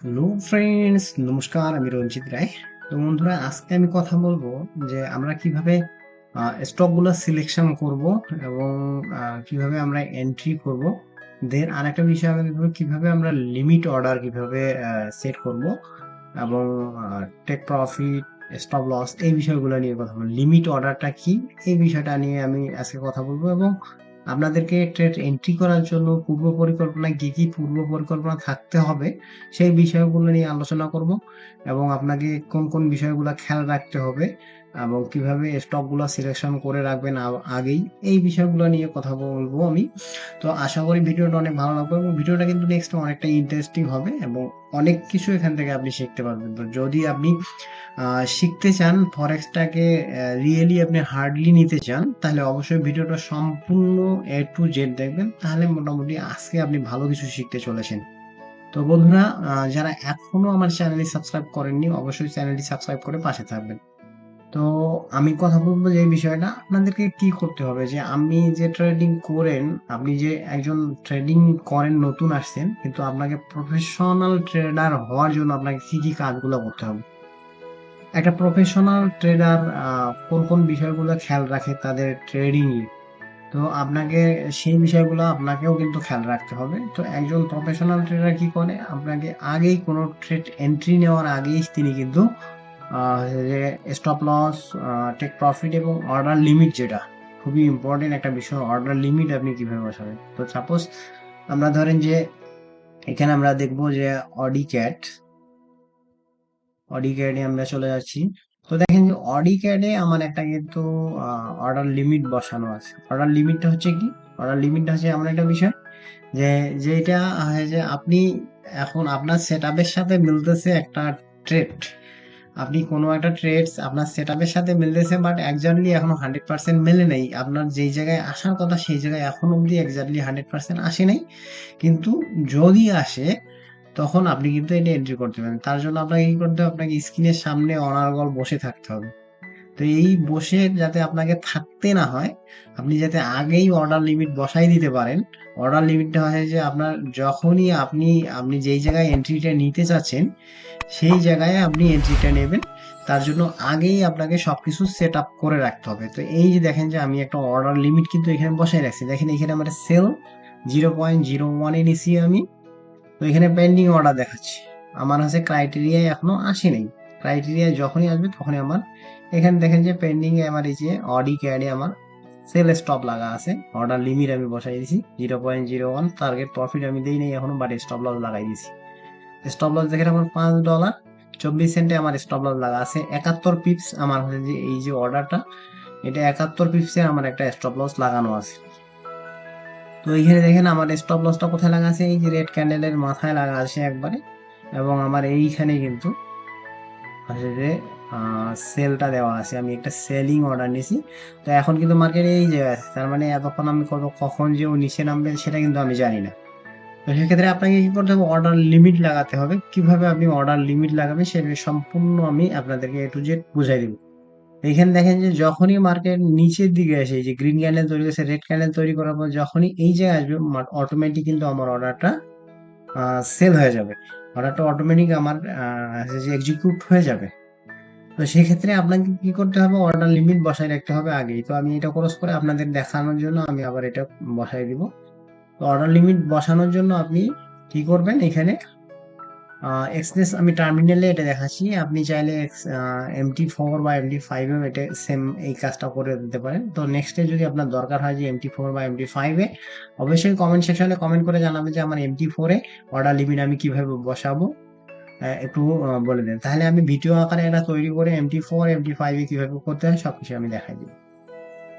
Hello friends, নমস্কার। আমি রঞ্জিত রায়। তো বন্ধুরা, আজকে আমি কথা বলবো যে আমরা কিভাবে স্টকগুলো সিলেকশন করব এবং কিভাবে আমরা এন্ট্রি করব। দেন আরেকটা বিষয় আমি দেখবো কিভাবে আমরা লিমিট অর্ডার কিভাবে সেট করব এবং টেক প্রফিট, স্টপ লস এই বিষয়গুলো নিয়ে কথা বলবো। লিমিট অর্ডারটা কি এই বিষয়টা নিয়ে আমি আজকে কথা বলবো এবং আপনাদেরকে ট্রেড এন্ট্রি করার জন্য পূর্ব পরিকল্পনা কি কি পূর্ব পরিকল্পনা থাকতে হবে সেই বিষয়গুলো নিয়ে আলোচনা করব এবং আপনাকে কোন কোন বিষয়গুলো খেয়াল রাখতে হবে এবং কিভাবে স্টকগুলো সিলেকশন করে রাখবেন আগেই এই বিষয়গুলো নিয়ে কথা বলবো আমি। তো আশা করি ভিডিওটা অনেক ভালো লাগবে এবং ভিডিওটা কিন্তু নেক্সট অনেকটা ইন্টারেস্টিং হবে এবং অনেক কিছু এখান থেকে আপনি শিখতে পারবেন। তো যদি আপনি শিখতে চান ফরেক্সটাকে, রিয়েলি আপনি হার্ডলি নিতে চান, তাহলে অবশ্যই ভিডিওটা সম্পূর্ণ এ টু জেড দেখবেন, তাহলে মোটামুটি আজকে আপনি ভালো কিছু শিখতে চলেছেন। তো বন্ধুরা, যারা এখনো আমার চ্যানেলটি সাবস্ক্রাইব করেননি অবশ্যই চ্যানেলটি সাবস্ক্রাইব করে পাশে থাকবেন। তো আমি কথা বলবো যে এই বিষয়টা আপনাদেরকে কি করতে হবে, যে আপনি যে ট্রেডিং করেন, আপনি যে একজন ট্রেডিং করেন, নতুন আসছেন, কিন্তু আপনাকে প্রফেশনাল ট্রেডার হওয়ার জন্য আপনাকে কি কি কাজগুলো করতে হবে। একটা প্রফেশনাল ট্রেডার কোন কোন বিষয়গুলো খেয়াল রাখে তাদের ট্রেডিং এ, তো আপনাকে সেই বিষয়গুলো আপনাকেও কিন্তু খেয়াল রাখতে হবে। তো একজন প্রফেশনাল ট্রেডার কি করে, আপনাকে আগেই কোনো ট্রেড এন্ট্রি নেওয়ার আগেই তিনি কিন্তু যে স্টপ লস, টেক প্রফিট এবং অর্ডার লিমিট, যেটা খুবই ইম্পর্টেন্ট একটা বিষয়, অর্ডার লিমিট আপনি কিভাবে বসাবেন। তো সাপোজ আমরা ধরেন যে এখানে আমরা দেখবো যে অডি ক্যাট, অডি ক্যাডে আমরা চলে যাচ্ছি। তো দেখেন যে অডি ক্যাডে আমার একটা কিন্তু অর্ডার লিমিট বসানো আছে। অর্ডার লিমিটটা হচ্ছে কি, অর্ডার লিমিটটা হচ্ছে এমন একটা বিষয় যে যেটা যে আপনি এখন আপনার সেট আপের সাথে মিলতেছে একটা ট্রেড, আপনি কোনো একটা ট্রেডস আপনার সেট আপের সাথে মিলতেছে, বাট একজাক্টলি এখনো 100% মেলে নেই। আপনার যেই জায়গায় আসার কথা সেই জায়গায় এখন অব্দি একজাক্টলি 100% আসে নাই, কিন্তু যদি আসে তখন আপনি কিন্তু এটা এন্ট্রি করতে পারেন। তার জন্য আপনাকে কি করতে হবে, আপনাকে স্ক্রিনের সামনে অনর্গল বসে থাকতে হবে। তো এই বসে যাতে আপনাকে থাকতে না হয়, আপনি যাতে আগেই অর্ডার লিমিট বসাই দিতে পারেন। অর্ডার লিমিটটা হয় যে আপনার যখনই আপনি আপনি যেই জায়গায় এন্ট্রিটা নিতে চাচ্ছেন সেই জায়গায় আপনি এন্ট্রিটা নেবেন। তার জন্য আগেই আপনাকে সবকিছু সেট আপ করে রাখতে হবে। তো এই যে দেখেন যে আমি একটা অর্ডার লিমিট কিন্তু এখানে বসাই রাখছি। দেখেন এখানে আমার সেল 0.01 এ নিছি আমি। তো এখানে পেন্ডিং অর্ডার দেখাচ্ছে, আমার কাছে ক্রাইটেরিয়ায় এখনো আসে নাই। ক্রাইটেরিয়া যখনই আসবে তখনই আমার এখানে দেখেন যে পেন্ডিং এ আমার এই যে অডি ক্যাডে আমার সেল স্টপ লাগা আছে। অর্ডার লিমিট আমি বসাই দিছি 0.01, টার্গেট প্রফিট আমি দিই নাই এখনো, বাট স্টপ লস লাগাই দিছি। স্টপ লস দেখেন আমার $5.24 আমার স্টপ লস লাগা আছে। 71 পিপস আমার হচ্ছে যে এই যে অর্ডারটা, এটা 71 পিপসে আমার একটা স্টপ লস লাগানো আছে। তো এইখানে দেখেন আমার স্টপ লসটা কোথায় লাগা আছে, এই যে রেড ক্যান্ডেলের মাথায় লাগা আছে একবারে, এবং আমার এইখানে কিন্তু হচ্ছে যে সেলটা দেওয়া আছে। আমি একটা সেলিং অর্ডার নিছি। তো এখন কিন্তু মার্কেটে এই যে আছে, তার মানে এতক্ষণ আমি কখন যে ও নিচে নামবে সেটা কিন্তু আমি জানি না। তো সেক্ষেত্রে আপনাকে কি করতে হবে, অর্ডার লিমিট লাগাতে হবে। কিভাবে আপনি অর্ডার লিমিট লাগাবেন সেটা সম্পূর্ণ আমি আপনাদেরকে এ টু জেড বুঝাই দিব। এখানে দেখেন যে যখনই মার্কেট নিচের দিকে আসে, এই যে গ্রিন ক্যান্ডেল তৈরি করেছে, রেড ক্যান্ডেল তৈরি করার পর যখনই এই জায়গায় আসবে, অটোমেটিক কিন্তু আমার অর্ডারটা সেল হয়ে যাবে। অর্ডারটা অটোমেটিক আমার এক্সিকিউট হয়ে যাবে। তো সেক্ষেত্রে আপনাকে কি করতে হবে, অর্ডার লিমিট বসায় রাখতে হবে আগেই। তো আমি এটা ক্রস করে আপনাদের দেখানোর জন্য আমি আবার এটা বসাই দিব। তো অর্ডার লিমিট বসানোর জন্য আপনি কি করবেন, এখানে এক্সনেস আমি টার্মিনালে এটা দেখাচ্ছি। আপনি চাইলে MT4 বা MT5 এটা সেম এই কাজটা করে দিতে পারেন। তো নেক্সটে যদি আপনার দরকার হয় যে MT4 বা MT5 অবশ্যই কমেন্ট সেকশনে কমেন্ট করে জানাবেন যে আমার MT4 অর্ডার লিমিট আমি কিভাবে বসাবো, একটু বলে দেন, তাহলে আমি ভিডিও আকারে এটা তৈরি করে MT4 MT5 কিভাবে করতে হয় সবকিছু আমি দেখাই দিব।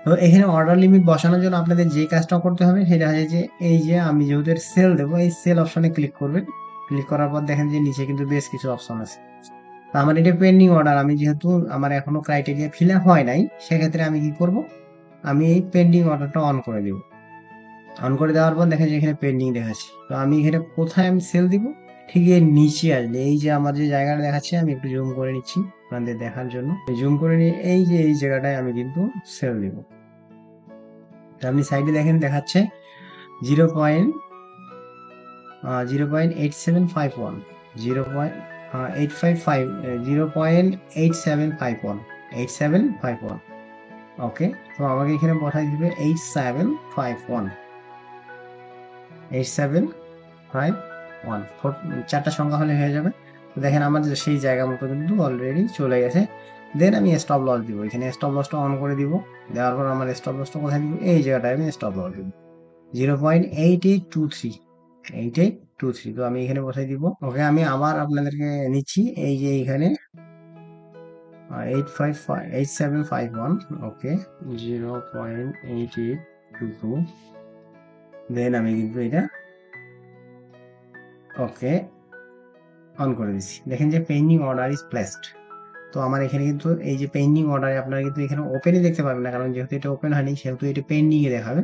তো এখানে অর্ডার লিমিট বসানোর জন্য আপনাদের যে কাজটা করতে হবে সেটা হচ্ছে যে এই যে আমি যেহেতু সেল দেবো, এই সেল অপশনে ক্লিক করবেন। ক্লিক করার পর দেখেন যে নিচে কিন্তু বেশ কিছু অপশন আছে। তো আমার এটা পেন্ডিং অর্ডার, আমি যেহেতু আমার এখনো ক্রাইটেরিয়া ফিল আপ হয় নাই, সেক্ষেত্রে আমি কি করব, আমি এই পেন্ডিং অর্ডারটা অন করে দিব। অন করে দেওয়ার পর দেখেন যে এখানে পেন্ডিং দেখাচ্ছে। তো আমি এখানে কোথায় আমি সেল দিব, ঠিক এর নিচে আসলে এই যে আমার যে জায়গাটা দেখাচ্ছে, আমি একটু জুম করে নিচ্ছি আপনাদের দেখার জন্য। জুম করে নিয়ে এই যে এই জায়গাটায় আমি কিন্তু সেল দিব। তো আপনি সাইডে দেখেন দেখাচ্ছে 0.0.8751। 0.855 0.8751 8751। ওকে, তো আমাকে এখানে বসাই দিবে 8751 8751 চারটা সংখ্যা হলে হয়ে যাবে। তো দেখেন আমাদের সেই জায়গা মতো কিন্তু অলরেডি চলে গেছে। দেন আমি স্টপ লস দিব, এখানে স্টপ লসটা অন করে দিব। দেওয়ার পর আমার স্টপ লসটা কোথায় দিব, এই জায়গাটায় আমি স্টপ লস দিব 0.8823 8823। তো আমি এখানে বসাই দিব। ওকে, আমি আবার আপনাদেরকে নিচ্ছি, এই যে এখানে 8751। ওকে, 0.8822। দেন আমি কিন্তু এটা ওকে অন করে দিচ্ছি। দেখেন যে পেন্ডিং অর্ডার ইজ প্লেসড। তো আমার এখানে কিন্তু এই যে পেন্ডিং অর্ডারে আপনারা কিন্তু এখানে ওপেনই দেখতে পাবেন না, কারণ যেহেতু এটা ওপেন হয়নি সেহেতু এটা পেন্ডিং এ দেখাবে।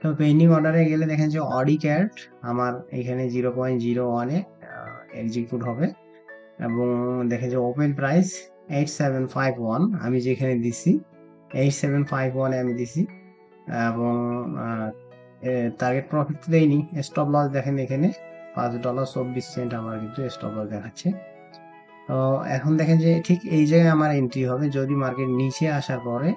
তো পেন্ডিং অর্ডারে গেলে দেখেন যে অডি ক্যাট আমার এখানে 0.01-এ এক্সিকিউট হবে। এবং দেখেন যে ওপেন প্রাইস 8751 আমি যেখানে দিছি 8751-এ আমি দিছি। এবং টার্গেট প্রফিট তো দেয়নি, স্টপ লস দেখেন এখানে $5.24 আমার কিন্তু স্টপ লস দেখাচ্ছে। তো এখন দেখেন যে ঠিক এই জায়গায় আমার এন্ট্রি হবে যদি মার্কেট নিচে আসার পরে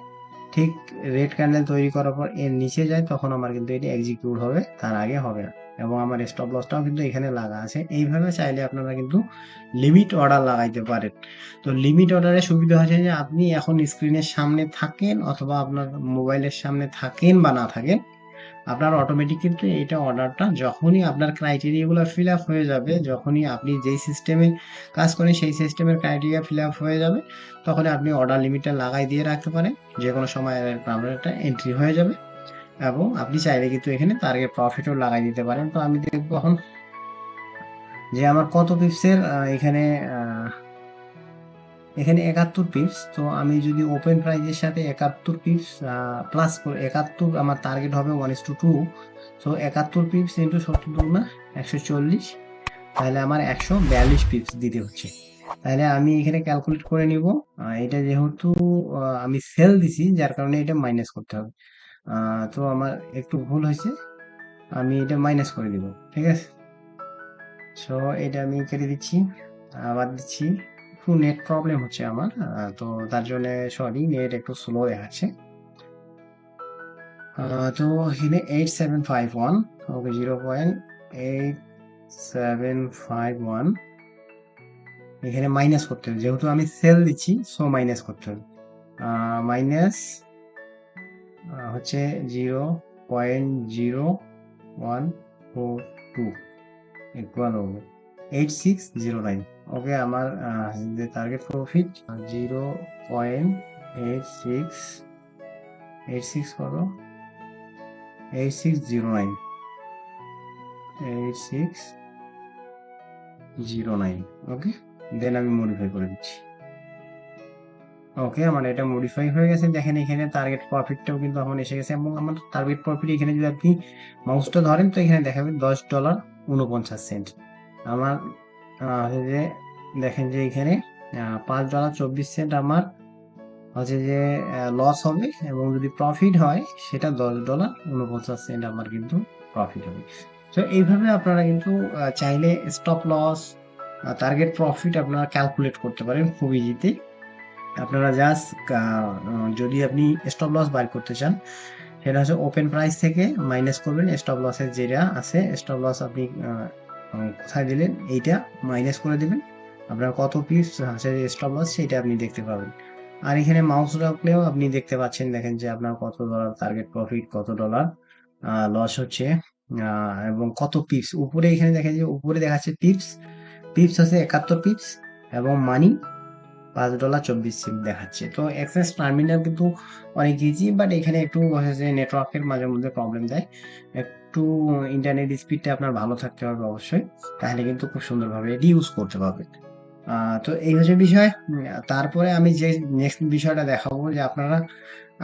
ঠিক রেড ক্যান্ডেল তৈরি করার পর এর নিচে যায়, তখন আমার কিন্তু এটি এক্সিকিউট হবে, তার আগে হবে না। এবং আমার স্টপ লসটাও কিন্তু এখানে লাগা আছে। এইভাবে চাইলে আপনারা কিন্তু লিমিট অর্ডার লাগাইতে পারেন। তো লিমিট অর্ডারের সুবিধা হচ্ছে যে আপনি এখন স্ক্রিনের সামনে থাকেন অথবা আপনার মোবাইলের সামনে থাকেন বা না থাকেন, আপনার অটোমেটিক কিন্তু এটা অর্ডারটা যখনই আপনার ক্রাইটেরিয়াগুলো ফিল আপ হয়ে যাবে, যখনই আপনি যেই সিস্টেমে কাজ করেন সেই সিস্টেমের ক্রাইটেরিয়া ফিল আপ হয়ে যাবে, তখন আপনি অর্ডার লিমিটটা লাগাই দিয়ে রাখতে পারেন। যে কোনো সময় আপনার একটা এন্ট্রি হয়ে যাবে এবং আপনি চাইলে কিন্তু এখানে টার্গেট প্রফিটও লাগাই দিতে পারেন। তো আমি দেখবো এখন যে আমার কত পিপসের এখানে এখানে 71 পিপস। তো আমি যদি ওপেন প্রাইজের সাথে 71 পিপস প্লাস 71 আমার টার্গেট হবে 1:2। তো 71 পিপস ইন্টু 70 না 140, তাহলে আমার 142 পিপস দিতে হচ্ছে। তাহলে আমি এখানে ক্যালকুলেট করে নিব, এটা যেহেতু আমি সেল দিছি যার কারণে এটা মাইনাস করতে হবে। তো আমার একটু ভুল হয়েছে, আমি এটা মাইনাস করে দিব, ঠিক আছে। সো এটা আমি কেটে দিচ্ছি, আবার দিচ্ছি। একটু নেট প্রবলেম হচ্ছে আমার, তো তার জন্য সরি, নেট একটু স্লো দেখাচ্ছে। তো এখানে 8751, ওকে 0.8751 এখানে মাইনাস করতে হবে, যেহেতু আমি সেল দিচ্ছি সো মাইনাস করতে হবে। মাইনাস হচ্ছে 0.0142 ইকুয়াল হবে 8609। ওকে, আমার যে টার্গেট প্রফিট 0.86 কত 8609 8609। ওকে, দেন আমি মডিফাই করে দিচ্ছি। ওকে, আমার এটা মডিফাই হয়ে গেছে। দেখেন এখানে টার্গেট প্রফিটটাও কিন্তু এখন এসে গেছে এবং আমার টার্গেট প্রফিট এখানে যদি আপনি মাউসটা ধরেন তো এখানে দেখাবে $10.49। আমার যে দেখেন যে এখানে $5.24 আমার হচ্ছে যে লস হবে এবং যদি প্রফিট হয় সেটা $10.49 আমার কিন্তু প্রফিট হবে। তো এইভাবে আপনারা কিন্তু চাইলে স্টপ লস টার্গেট প্রফিট আপনারা ক্যালকুলেট করতে পারেন খুব ইজিতে। আপনারা জাস্ট যদি আপনি স্টপ লস বার করতে চান সেটা হচ্ছে ওপেন প্রাইস থেকে মাইনাস করবেন স্টপ লসের যেটা আছে, স্টপ লস আপনি কোথায় দিলেন এইটা মাইনাস করে দিবেন, আপনার কত পিস আছে স্টপ লস সেটা আপনি দেখতে পাবেন। আর এখানে মাউস রাখলেও আপনি দেখতে পাচ্ছেন, দেখেন যে আপনার কত ডলার টার্গেট প্রফিট, কত ডলার লস হচ্ছে এবং কত পিপস উপরে। এখানে দেখেন যে উপরে দেখাচ্ছে পিপস, পিপস হচ্ছে 71 পিপস এবং মানি $5.24 দেখাচ্ছে। তো এক্সনেস টার্মিনাল কিন্তু অনেক ইজি, বাট এখানে একটু হচ্ছে নেটওয়ার্কের মাঝে মধ্যে প্রবলেম দেয়। একটু ইন্টারনেট স্পিডটা আপনার ভালো থাকতে হবে অবশ্যই, তাহলে কিন্তু খুব সুন্দরভাবে এটি ইউজ করতে পারবেন। তো এই হচ্ছে বিষয়। তারপরে আমি যে নেক্সট বিষয়টা দেখাবো যে আপনারা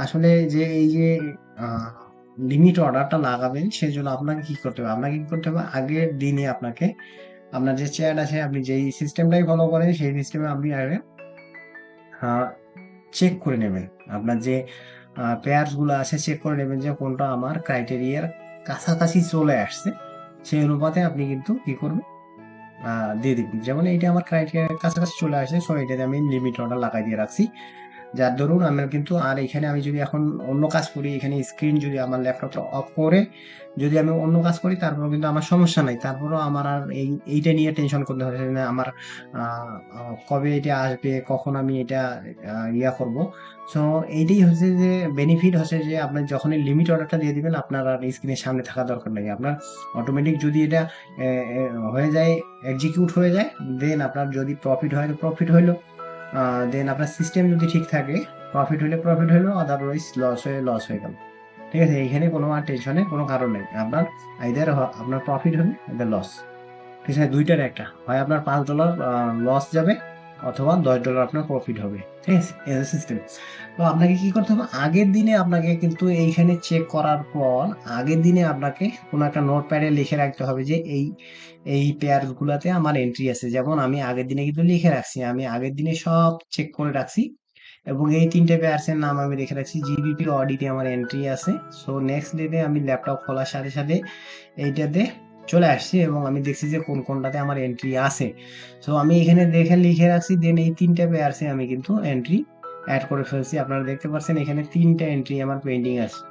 আসলে যে এই যে লিমিট অর্ডারটা লাগাবেন সেজন্য আপনাকে কি করতে হবে, আপনাকে কি করতে হবে আগের দিনে আপনাকে আপনার যে চ্যাট আছে আপনি যেই সিস্টেমটাই ফলো করেন সেই সিস্টেমে আপনি আগে চেক করে নেবেন, আপনার যে পেয়ার্স গুলো আছে চেক করে নেবেন যে কোনটা আমার ক্রাইটেরিয়ার কাছাকাছি চলে আসছে, সেই অনুপাতে আপনি কিন্তু কি করবেন দিয়ে দিবেন। যেমন এইটা আমার ক্রাইটেরিয়ার কাছাকাছি চলে আসে, সো এটাতে আমি লিমিট অর্ডার লাগাই দিয়ে রাখছি। যার দরুন আমার কিন্তু আর এখানে আমি যদি এখন অন্য কাজ করি, এখানে স্ক্রিন যদি আমার ল্যাপটপটা অফ করে যদি আমি অন্য কাজ করি, তারপরেও কিন্তু আমার সমস্যা নাই। তারপরেও আমার আর এইটা নিয়ে টেনশন করতে হচ্ছে না আমার কবে এটা আসবে, কখন আমি এটা ইয়া করব। সো এইটাই হচ্ছে যে বেনিফিট হচ্ছে যে আপনার যখনই লিমিট অর্ডারটা দিয়ে দিবেন, আপনার আর স্ক্রিনের সামনে থাকা দরকার নেই। আপনার অটোমেটিক যদি এটা হয়ে যায়, এক্সিকিউট হয়ে যায়, দেন আপনার যদি প্রফিট হয় তো প্রফিট হইলো, দেন আপনার সিস্টেম যদি ঠিক থাকে, প্রফিট হইলো, আদারওয়াইজ লস হয়ে গেল। ঠিক আছে, এইখানে কোনো আর টেনশনের কোনো কারণ নেই। আপনার আইদার আপনার প্রফিট হবে, আইদার লস। ঠিক আছে, দুইটার একটা, হয় আপনার $5 লস যাবে, অথবা $10 আপনার প্রফিট হবে। ঠিক আছে, এই সিস্টেম। তো আপনাকে কি করতে হবে, আগের দিনে আপনাকে কিন্তু এইখানে চেক করার পর আগের দিনে আপনাকে কোনো একটা নোটপ্যাডে লিখে রাখতে হবে যে এই এই পেয়ার গুলাতে আমার এন্ট্রি আছে। যেমন আমি আগের দিনে কিন্তু লিখে রাখছি, আমি আগের দিনে সব চেক করে রাখছি, এবং এই তিনটে পেয়ার্সের নাম আমি লিখে রাখছি। জিবিপি অডিটে আমার এন্ট্রি আছে। সো নেক্সট ডেতে আমি ল্যাপটপ খোলার সাথে সাথে এইটাতে চলে আসছি, এবং আমি দেখছি যে কোন কোনটাতে আমার এন্ট্রি আছে। সো আমি এখানে দেখে লিখে রাখছি, দেন এই তিনটে পেয়ার্সে আমি কিন্তু এন্ট্রি অ্যাড করে ফেলছি। আপনারা দেখতে পাচ্ছেন এখানে তিনটা এন্ট্রি আমার পেন্ডিং আছে,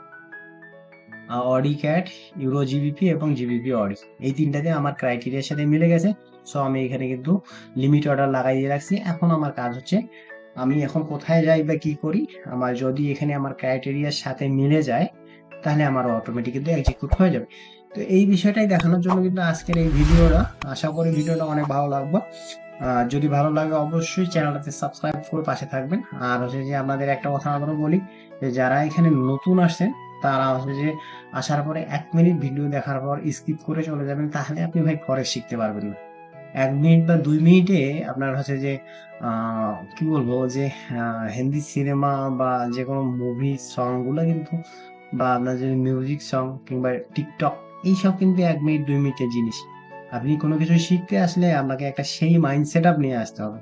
অডি ক্যাট, ইউরো জিবিপি এবং জিবিপি অডি। এই তিনটাতে আমার ক্রাইটেরিয়ার সাথে মিলে গেছে। সো আমি এখানে কিন্তু লিমিট অর্ডার লাগাই দিয়ে রাখছি। এখন আমার কাজ হচ্ছে, আমি এখন কোথায় যাই বা কি করি, আমার যদি এখানে আমার ক্রাইটেরিয়ার সাথে মিলে যায়, তাহলে আমার অটোমেটিক কিন্তু এক্সিকিউট হয়ে যাবে। তো এই বিষয়টাই দেখানোর জন্য কিন্তু আজকের এই ভিডিওটা। আশা করি ভিডিওটা অনেক ভালো লাগবে। যদি ভালো লাগে অবশ্যই চ্যানেলটাতে সাবস্ক্রাইব করে পাশে থাকবেন। আর হচ্ছে যে আপনাদের একটা কথা আবারও বলি, যে যারা এখানে নতুন আসছেন, তারা হচ্ছে যে আসার পরে 1 মিনিট ভিডিও দেখার পর স্কিপ করে চলে যাবেন, তাহলে আপনি ভাই পরে শিখতে পারবেন না। 1 মিনিট বা 2 মিনিটে আপনার হচ্ছে যে কি বলবো যে হিন্দি সিনেমা বা যে কোনো মুভি সং গুলো কিন্তু, বা আপনার যে মিউজিক সং কিংবা টিকটক, এইসব কিন্তু 1 মিনিট 2 মিনিটের জিনিস। আপনি কোনো কিছু শিখতে আসলে আপনাকে একটা সেই মাইন্ড সেট আপ নিয়ে আসতে হবে।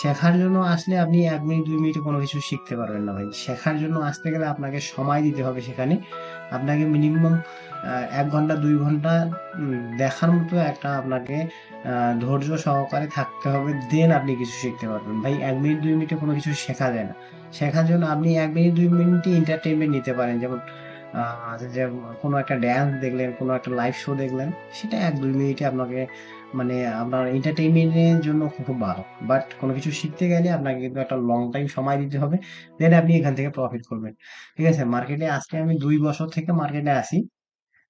শেখার জন্য আসলে আপনি 1 মিনিট 2 মিনিটে কোনো কিছু শিখতে পারবেন না ভাই। শেখার জন্য আসতে গেলে আপনাকে সময় দিতে হবে সেখানে। আপনাকে মিনিমাম 1 ঘন্টা 2 ঘন্টা দেখার মতো একটা আপনাকে ধৈর্য সহকারে থাকতে হবে, দেন আপনি কিছু শিখতে পারবেন। ভাই 1 মিনিট 2 মিনিটে কোনো কিছু শেখা যায় না। শেখার জন্য আপনি 1 মিনিট 2 মিনিটে এন্টারটেনমেন্ট নিতে পারেন। যেমন যে কোনো একটা ড্যান্স দেখলেন, কোনো একটা লাইভ শো দেখলেন, সেটা 1-2 মিনিটে আপনাকে মানে আপনার এন্টারটেইনমেন্টের জন্য খুব ভালো। বাট কোনো কিছু শিখতে গেলে আপনাকে কিন্তু একটা লং টাইম সময় দিতে হবে, দেন আপনি এখান থেকে প্রফিট করবেন। ঠিক আছে, মার্কেটে আজকে আমি 2 বছর থেকে মার্কেটে আছি।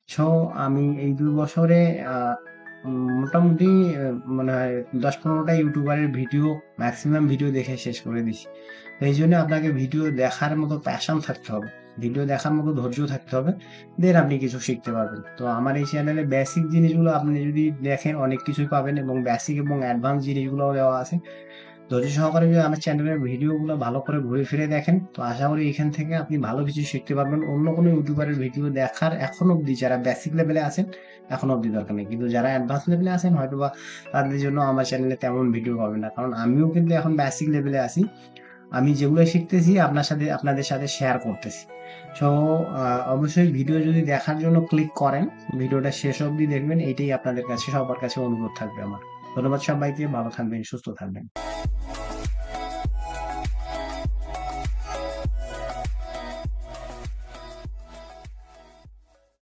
সো আমি এই 2 বছরে মোটামুটি মনে হয় 10-15টা ইউটিউবারের ভিডিও, ম্যাক্সিমাম ভিডিও দেখে শেষ করে দিছি। তো এই জন্য আপনাকে ভিডিও দেখার মতো প্যাশন থাকতে হবে, ভিডিও দেখার মতো ধৈর্য থাকতে হবে, দেন আপনি কিছু শিখতে পারবেন। তো আমার এই চ্যানেলে বেসিক জিনিসগুলো আপনি যদি দেখেন অনেক কিছুই পাবেন, এবং বেসিক এবং অ্যাডভান্স জিনিসগুলোও দেওয়া আছে। ধৈর্য সহকারে যদি আমার চ্যানেলের ভিডিওগুলো ভালো করে ঘুরে ফিরে দেখেন, তো আশা করি এখান থেকে আপনি ভালো কিছু শিখতে পারবেন। অন্য কোনো ইউটিউবারের ভিডিও দেখার এখন অবধি যারা বেসিক লেভেলে আছেন, এখন অবধি দরকার নেই। কিন্তু যারা অ্যাডভান্স লেভেলে আছেন, হয়তো বা তাদের জন্য আমার চ্যানেলে তেমন ভিডিও পাবেন না, কারণ আমিও কিন্তু এখন বেসিক লেভেলে আছি। আমি যেগুলো শিখতেছি আপনাদের সাথে শেয়ার করতেছি। সো অবশ্যই ভিডিও যদি দেখার জন্য ক্লিক করেন, ভিডিওটা শেষ অবধি দেখবেন, এইটাই আপনাদের কাছে সবার কাছে অনুরোধ থাকবে আমার। ধন্যবাদ সবাইকে, ভালো থাকবেন, সুস্থ থাকবেন।